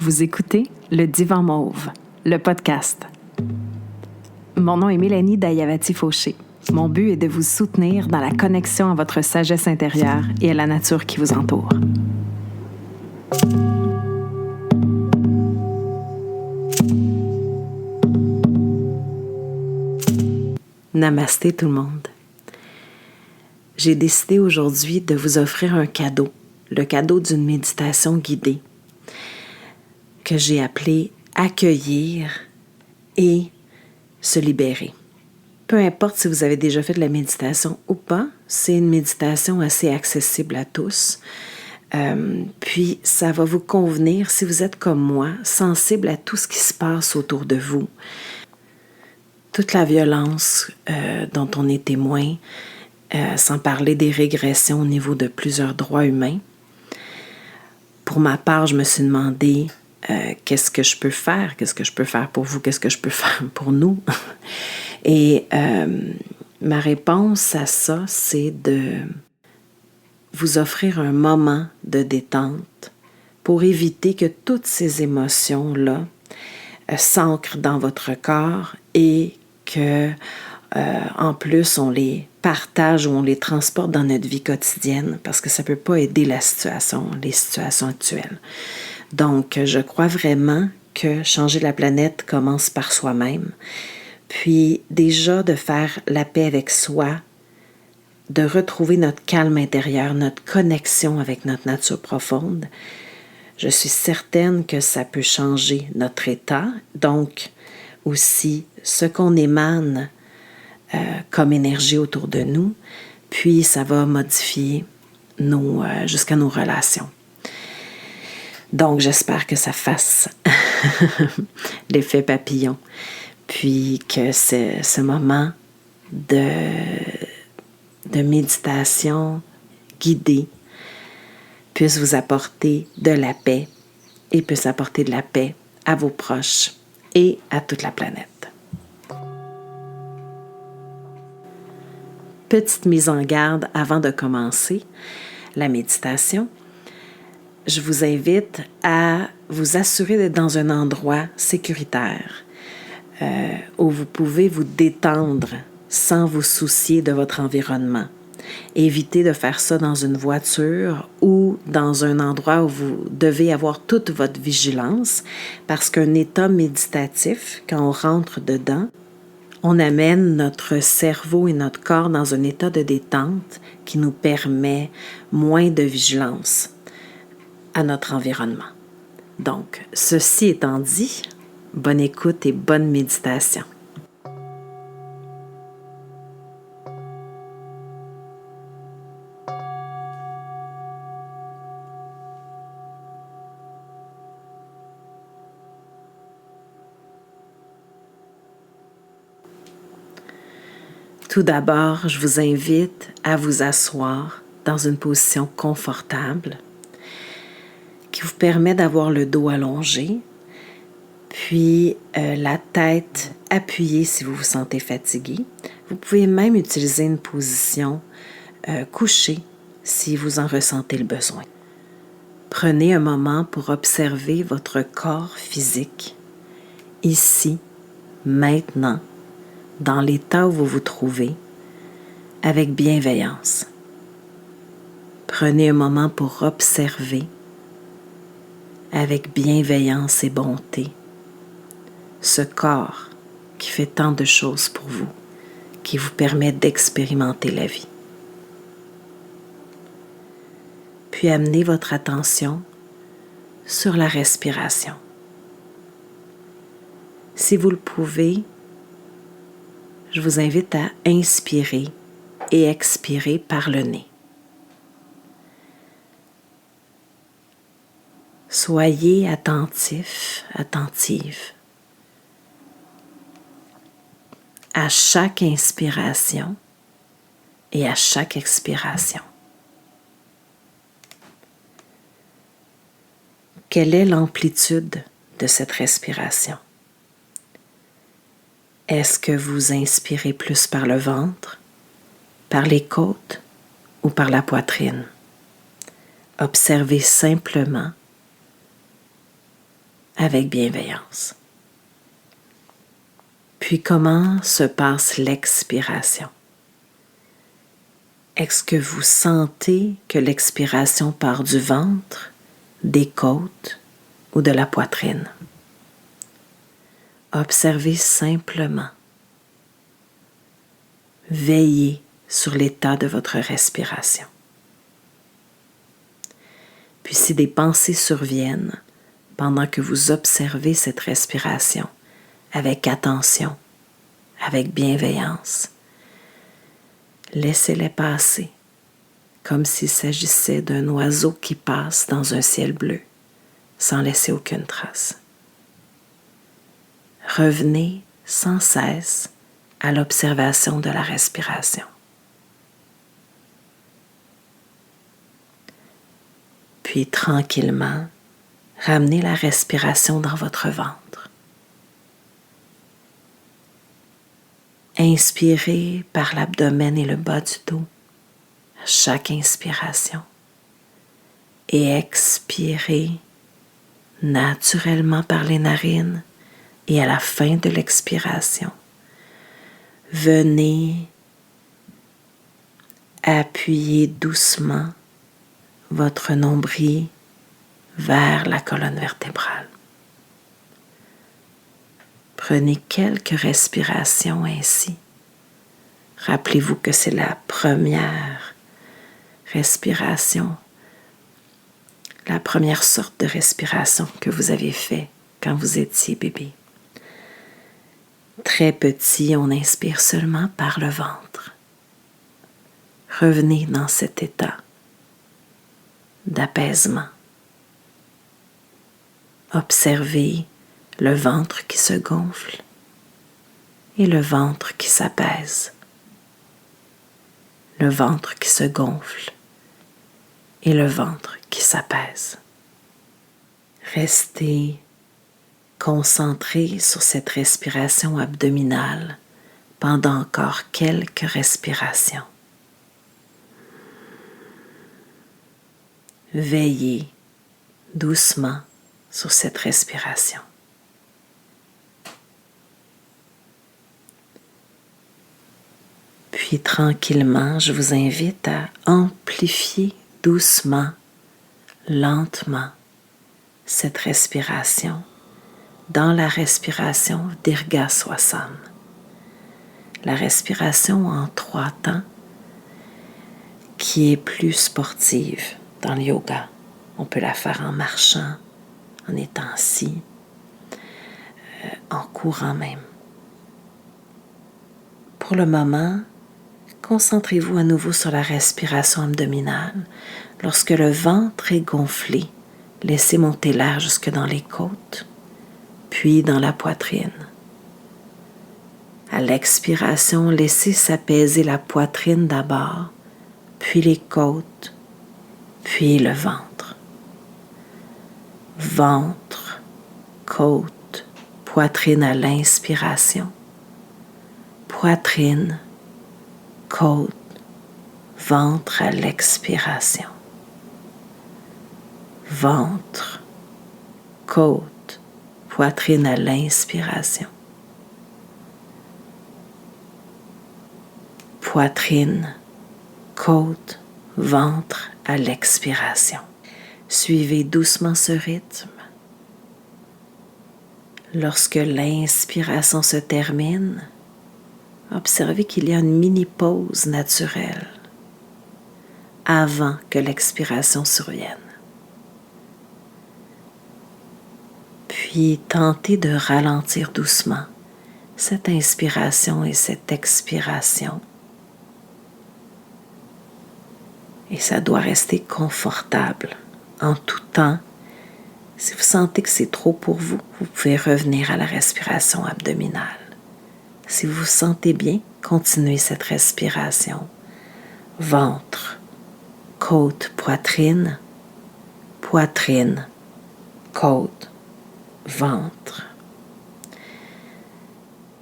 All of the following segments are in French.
Vous écoutez Le Divan Mauve, le podcast. Mon nom est Mélanie Dayavati-Fauché. Mon but est de vous soutenir dans la connexion à votre sagesse intérieure et à la nature qui vous entoure. Namasté tout le monde. J'ai décidé aujourd'hui de vous offrir un cadeau, le cadeau d'une méditation guidée que j'ai appelée « Accueillir et se libérer ». Peu importe si vous avez déjà fait de la méditation ou pas, c'est une méditation assez accessible à tous. Puis ça va vous convenir si vous êtes comme moi, sensible à tout ce qui se passe autour de vous. Toute la violence dont on est témoin, sans parler des régressions au niveau de plusieurs droits humains. Pour ma part, je me suis demandé qu'est-ce que je peux faire pour vous, qu'est-ce que je peux faire pour nous. Et ma réponse à ça, c'est de vous offrir un moment de détente pour éviter que toutes ces émotions-là s'ancrent dans votre corps et que, en plus, on les partage ou on les transporte dans notre vie quotidienne parce que ça ne peut pas aider les situations actuelles. Donc, je crois vraiment que changer la planète commence par soi-même. Puis déjà de faire la paix avec soi, de retrouver notre calme intérieur, notre connexion avec notre nature profonde, je suis certaine que ça peut changer notre état, donc aussi ce qu'on émane comme énergie autour de nous, puis ça va modifier jusqu'à nos relations. Donc j'espère que ça fasse l'effet papillon. Puis que ce moment de méditation guidée puisse vous apporter de la paix et puisse apporter de la paix à vos proches et à toute la planète. Petite mise en garde avant de commencer la méditation. Je vous invite à vous assurer d'être dans un endroit sécuritaire. Où vous pouvez vous détendre sans vous soucier de votre environnement. Évitez de faire ça dans une voiture ou dans un endroit où vous devez avoir toute votre vigilance parce qu'un état méditatif, quand on rentre dedans, on amène notre cerveau et notre corps dans un état de détente qui nous permet moins de vigilance à notre environnement. Donc, ceci étant dit, bonne écoute et bonne méditation. Tout d'abord, je vous invite à vous asseoir dans une position confortable qui vous permet d'avoir le dos allongé, puis la tête appuyée si vous vous sentez fatigué. Vous pouvez même utiliser une position couchée si vous en ressentez le besoin. Prenez un moment pour observer votre corps physique, ici, maintenant, dans l'état où vous vous trouvez, avec bienveillance. Prenez un moment pour observer avec bienveillance et bonté ce corps qui fait tant de choses pour vous, qui vous permet d'expérimenter la vie. Puis amenez votre attention sur la respiration. Si vous le pouvez, je vous invite à inspirer et expirer par le nez. Soyez attentif, attentive à chaque inspiration et à chaque expiration. Quelle est l'amplitude de cette respiration? Est-ce que vous inspirez plus par le ventre, par les côtes ou par la poitrine? Observez simplement avec bienveillance. Puis comment se passe l'expiration? Est-ce que vous sentez que l'expiration part du ventre, des côtes ou de la poitrine? Observez simplement. Veillez sur l'état de votre respiration. Puis si des pensées surviennent pendant que vous observez cette respiration avec attention, avec bienveillance, laissez-les passer comme s'il s'agissait d'un oiseau qui passe dans un ciel bleu sans laisser aucune trace. Revenez sans cesse à l'observation de la respiration. Puis tranquillement, ramenez la respiration dans votre ventre. Inspirez par l'abdomen et le bas du dos à chaque inspiration et expirez naturellement par les narines et à la fin de l'expiration. Venez appuyer doucement votre nombril vers la colonne vertébrale. Prenez quelques respirations ainsi. Rappelez-vous que c'est la première respiration, la première sorte de respiration que vous avez fait quand vous étiez bébé. Très petit, on inspire seulement par le ventre. Revenez dans cet état d'apaisement. Observez le ventre qui se gonfle et le ventre qui s'apaise. Le ventre qui se gonfle et le ventre qui s'apaise. Restez concentré sur cette respiration abdominale pendant encore quelques respirations. Veillez doucement sur cette respiration. Puis tranquillement, je vous invite à amplifier doucement, lentement, cette respiration dans la respiration Dirga Swasana. La respiration en 3 temps qui est plus sportive dans le yoga. On peut la faire en marchant, en étant assis, en courant même. Pour le moment, concentrez-vous à nouveau sur la respiration abdominale. Lorsque le ventre est gonflé, laissez monter l'air jusque dans les côtes, puis dans la poitrine. À l'expiration, laissez s'apaiser la poitrine d'abord, puis les côtes, puis le ventre. Ventre, côte, poitrine à l'inspiration. Poitrine, côte, ventre à l'expiration. Ventre, côte, poitrine à l'inspiration. Poitrine, côte, ventre à l'expiration. Suivez doucement ce rythme. Lorsque l'inspiration se termine, observez qu'il y a une mini-pause naturelle avant que l'expiration survienne. Puis tentez de ralentir doucement cette inspiration et cette expiration. Et ça doit rester confortable en tout temps. Si vous sentez que c'est trop pour vous, vous pouvez revenir à la respiration abdominale. Si vous vous sentez bien, continuez cette respiration. Ventre, côte, poitrine, poitrine, côte, ventre.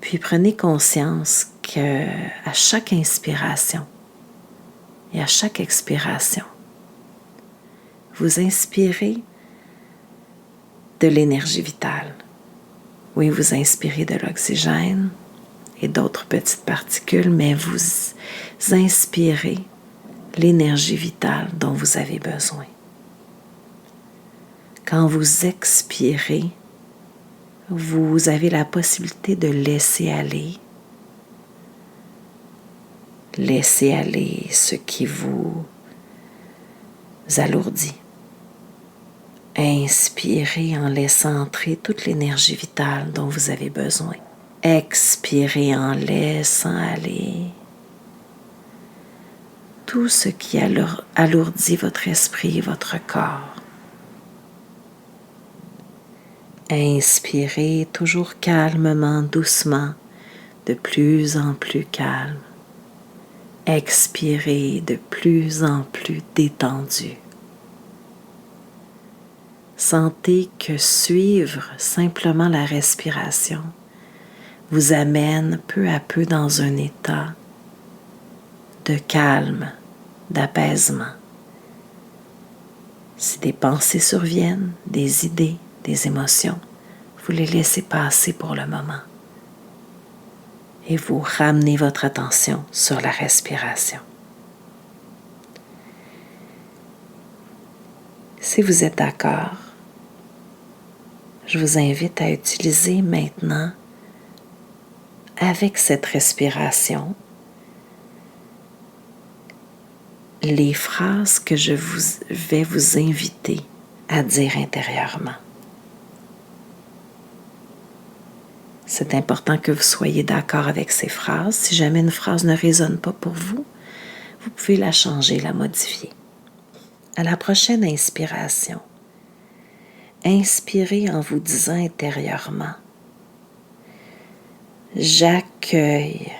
Puis prenez conscience qu'à chaque inspiration et à chaque expiration, vous inspirez de l'énergie vitale. Oui, vous inspirez de l'oxygène et d'autres petites particules, mais vous inspirez l'énergie vitale dont vous avez besoin. Quand vous expirez, vous avez la possibilité de laisser aller ce qui vous alourdit. Inspirez en laissant entrer toute l'énergie vitale dont vous avez besoin. Expirez en laissant aller tout ce qui alourdit votre esprit et votre corps. Inspirez toujours calmement, doucement, de plus en plus calme. Expirez de plus en plus détendu. Sentez que suivre simplement la respiration vous amène peu à peu dans un état de calme, d'apaisement. Si des pensées surviennent, des idées, des émotions, vous les laissez passer pour le moment et vous ramenez votre attention sur la respiration. Si vous êtes d'accord, je vous invite à utiliser maintenant, avec cette respiration, les phrases que je vais vous inviter à dire intérieurement. C'est important que vous soyez d'accord avec ces phrases. Si jamais une phrase ne résonne pas pour vous, vous pouvez la changer, la modifier. À la prochaine inspiration, inspirez en vous disant intérieurement « J'accueille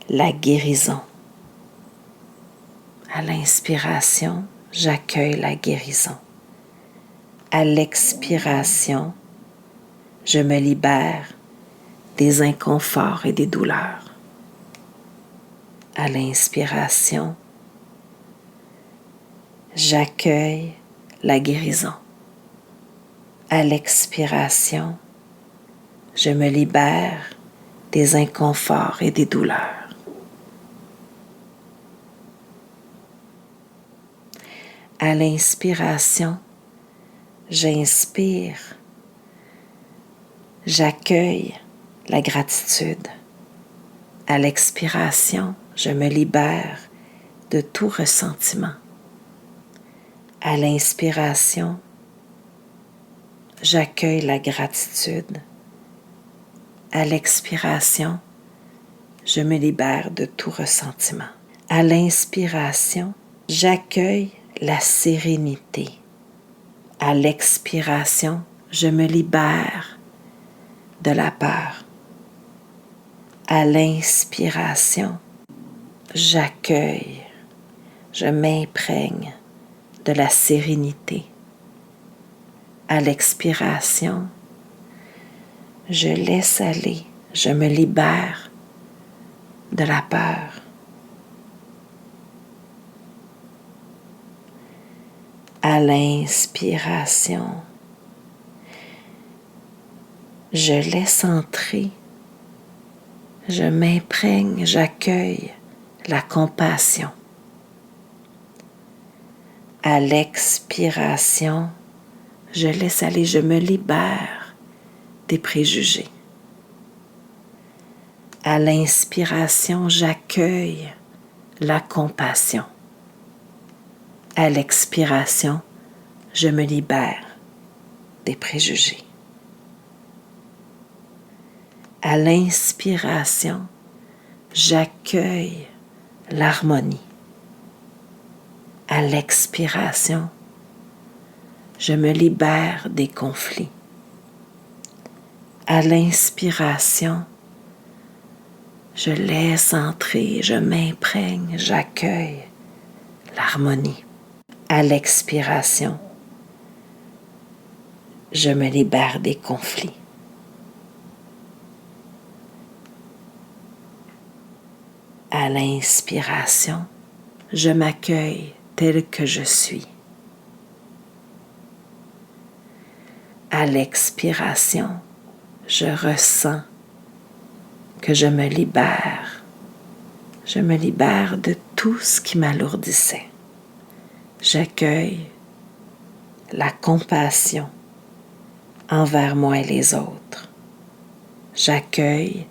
la guérison. » À l'inspiration, j'accueille la guérison. À l'expiration, je me libère des inconforts et des douleurs. À l'inspiration, j'accueille la guérison. À l'expiration, je me libère des inconforts et des douleurs. À l'inspiration, j'inspire, j'accueille la gratitude. À l'expiration, je me libère de tout ressentiment. À l'inspiration, j'accueille la gratitude. À l'expiration, je me libère de tout ressentiment. À l'inspiration, j'accueille la sérénité. À l'expiration, je me libère de la peur. À l'inspiration, j'accueille, je m'imprègne de la sérénité. À l'expiration, je laisse aller, je me libère de la peur. À l'inspiration, je laisse entrer, je m'imprègne, j'accueille la compassion. À l'expiration, je laisse aller, je me libère des préjugés. À l'inspiration, j'accueille la compassion. À l'expiration, je me libère des préjugés. À l'inspiration, j'accueille l'harmonie. À l'expiration, je me libère des conflits. À l'inspiration, je laisse entrer, je m'imprègne, j'accueille l'harmonie. À l'expiration, je me libère des conflits. À l'inspiration, je m'accueille tel que je suis. À l'expiration, je ressens que je me libère. Je me libère de tout ce qui m'alourdissait. J'accueille la compassion envers moi et les autres. J'accueille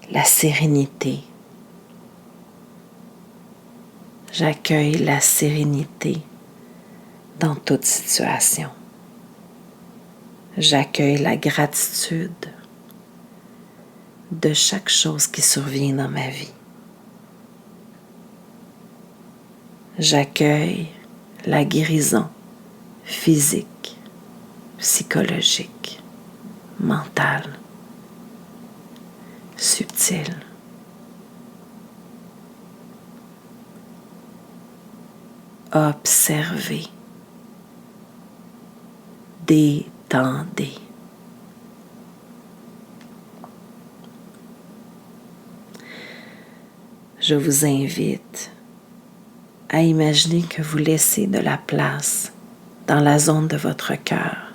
la sérénité. J'accueille la sérénité dans toute situation. J'accueille la gratitude de chaque chose qui survient dans ma vie. J'accueille la guérison physique, psychologique, mentale, subtile. Observez, détendez. Je vous invite à imaginer que vous laissez de la place dans la zone de votre cœur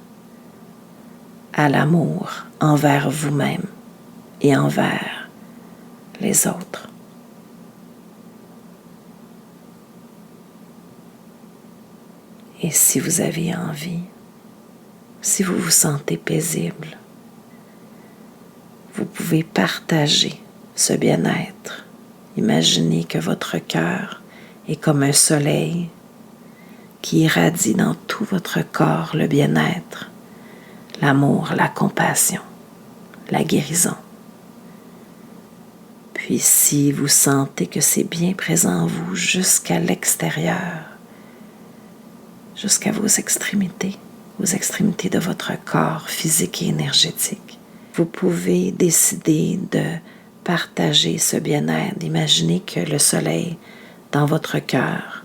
à l'amour envers vous-même et envers les autres. Et si vous avez envie, si vous vous sentez paisible, vous pouvez partager ce bien-être. Imaginez que votre cœur est comme un soleil qui irradie dans tout votre corps le bien-être, l'amour, la compassion, la guérison. Puis si vous sentez que c'est bien présent en vous jusqu'à l'extérieur, jusqu'à vos extrémités de votre corps physique et énergétique, vous pouvez décider de partager ce bien-être, d'imaginer que le soleil dans votre cœur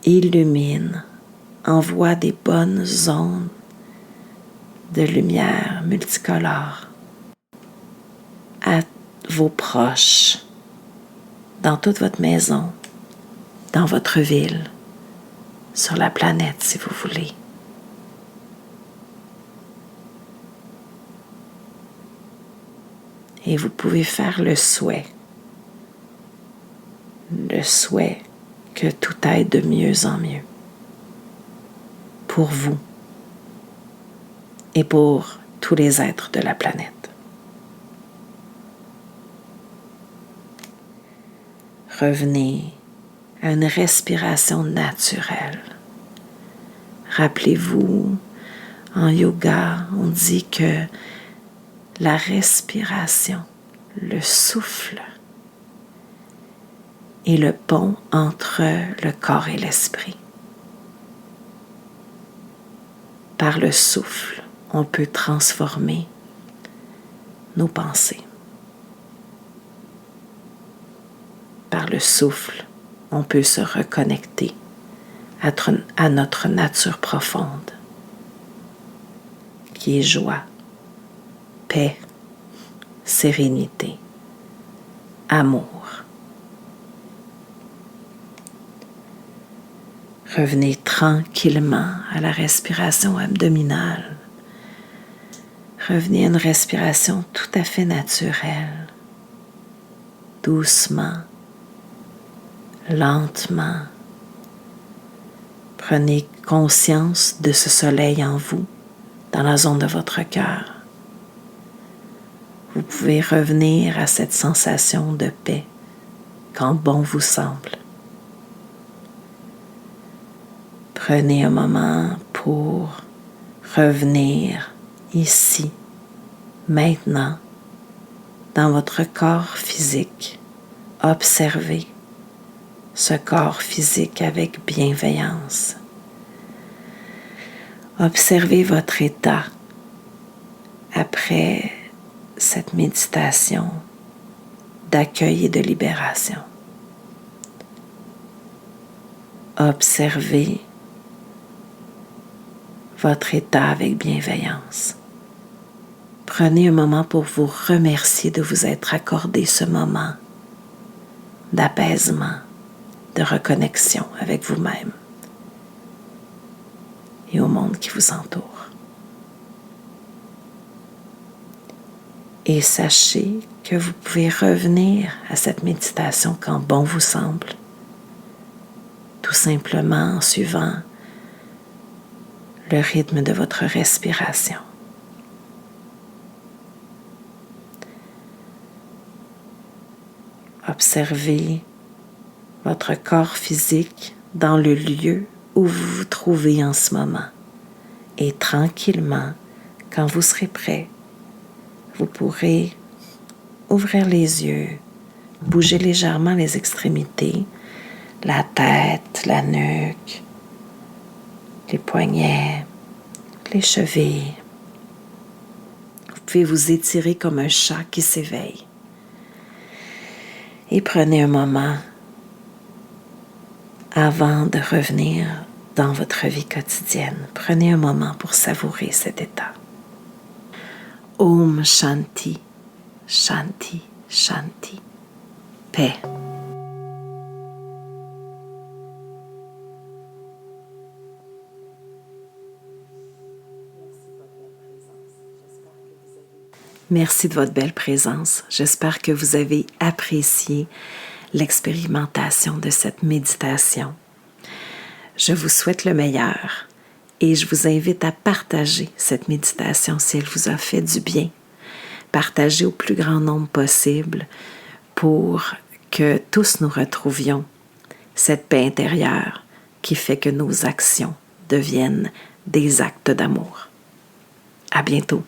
illumine, envoie des bonnes ondes de lumière multicolore à vos proches, dans toute votre maison, dans votre ville, sur la planète si vous voulez. Et vous pouvez faire le souhait que tout aille de mieux en mieux pour vous et pour tous les êtres de la planète. Revenez à une respiration naturelle. Rappelez-vous, en yoga, on dit que la respiration, le souffle, est le pont entre le corps et l'esprit. Par le souffle, on peut transformer nos pensées. Par le souffle, on peut se reconnecter à notre nature profonde, qui est joie, paix, sérénité, amour. Revenez tranquillement à la respiration abdominale. Revenez à une respiration tout à fait naturelle, doucement, lentement. Prenez conscience de ce soleil en vous, dans la zone de votre cœur. Vous pouvez revenir à cette sensation de paix quand bon vous semble. Prenez un moment pour revenir ici, maintenant, dans votre corps physique. Observez ce corps physique avec bienveillance. Observez votre état après cette méditation d'accueil et de libération. Observez votre état avec bienveillance. Prenez un moment pour vous remercier de vous être accordé ce moment d'apaisement, de reconnexion avec vous-même et au monde qui vous entoure. Et sachez que vous pouvez revenir à cette méditation quand bon vous semble, tout simplement en suivant le rythme de votre respiration. Observez votre corps physique dans le lieu où vous vous trouvez en ce moment. Et tranquillement, quand vous serez prêt, vous pourrez ouvrir les yeux, bouger légèrement les extrémités, la tête, la nuque, les poignets, les chevilles. Vous pouvez vous étirer comme un chat qui s'éveille. Et prenez un moment avant de revenir dans votre vie quotidienne. Prenez un moment pour savourer cet état. Om Shanti, Shanti, Shanti. Paix. Merci de votre belle présence. J'espère que vous avez apprécié l'expérimentation de cette méditation. Je vous souhaite le meilleur et je vous invite à partager cette méditation si elle vous a fait du bien. Partagez au plus grand nombre possible pour que tous nous retrouvions cette paix intérieure qui fait que nos actions deviennent des actes d'amour. À bientôt.